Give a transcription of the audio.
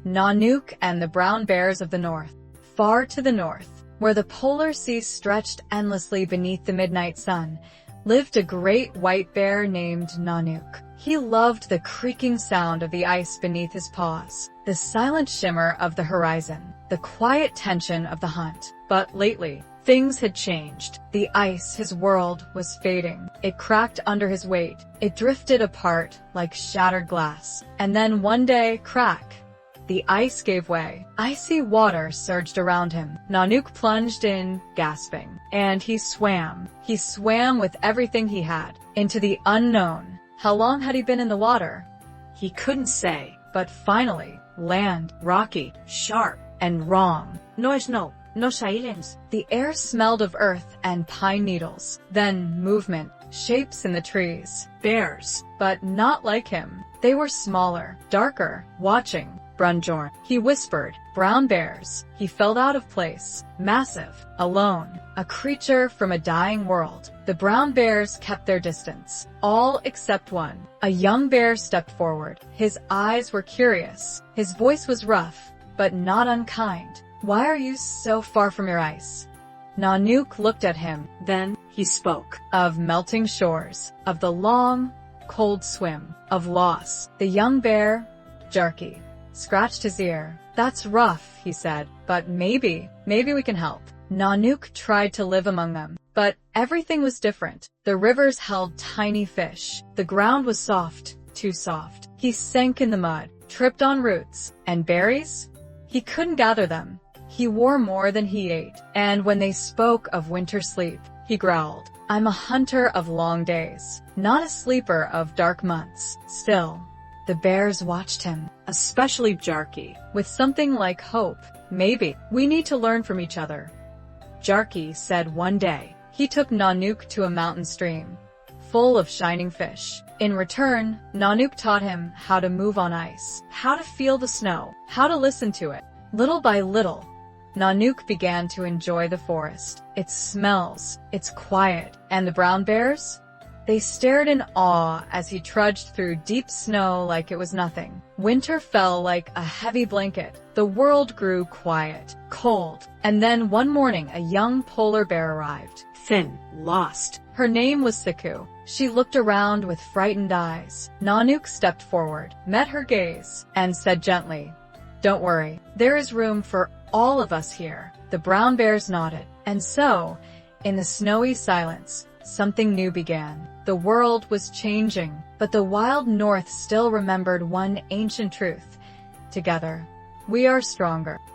Nanuq and the brown bears of the north. Far to the north, where the polar sea stretched endlessly beneath the midnight sun, lived a great white bear named Nanuq. He loved the creaking sound of the ice beneath his paws, the silent shimmer of the horizon, the quiet tension of the hunt. But lately, things had changed. The ice, his world, was fading. It cracked under his weight. It drifted apart like shattered glass. And then one day, crack! The ice gave way. Icy water surged around him. Nanuq plunged in, gasping. And he swam. He swam with everything he had, into the unknown. How long had he been in the water? He couldn't say. But finally, land, rocky, sharp, and wrong. No snow, no silence. The air smelled of earth and pine needles. Then movement, shapes in the trees. Bears. But not like him. They were smaller, darker, watching. Brunjorn. He whispered, brown bears. He felt out of place, massive, alone, a creature from a dying world. The brown bears kept their distance, all except one. A young bear stepped forward. His eyes were curious. His voice was rough, but not unkind. Why are you so far from your ice? Nanuq looked at him. Then he spoke. Of melting shores, of the long, cold swim, of loss. The young bear, Jarky, scratched his ear. That's rough, he said, but maybe we can help. Nanuq tried to live among them, but everything was different. The rivers held tiny fish. The ground was soft, too soft. He sank in the mud, tripped on roots. And berries? He couldn't gather them. He wore more than he ate. And when they spoke of winter sleep, he growled, I'm a hunter of long days, not a sleeper of dark months. Still, the bears watched him, especially Jarky, with something like hope. Maybe we need to learn from each other, Jarky said one day. He took Nanuq to a mountain stream, full of shining fish. In return, Nanuq taught him how to move on ice, how to feel the snow, how to listen to it. Little by little, Nanuq began to enjoy the forest, its smells, its quiet. And the brown bears? They stared in awe as he trudged through deep snow like it was nothing. Winter fell like a heavy blanket. The world grew quiet, cold. And then one morning a young polar bear arrived. Thin, lost. Her name was Siku. She looked around with frightened eyes. Nanuq stepped forward, met her gaze, and said gently, Don't worry, there is room for all of us here. The brown bears nodded. And so, in the snowy silence, something new began. The world was changing, but the wild north still remembered one ancient truth. Together, we are stronger.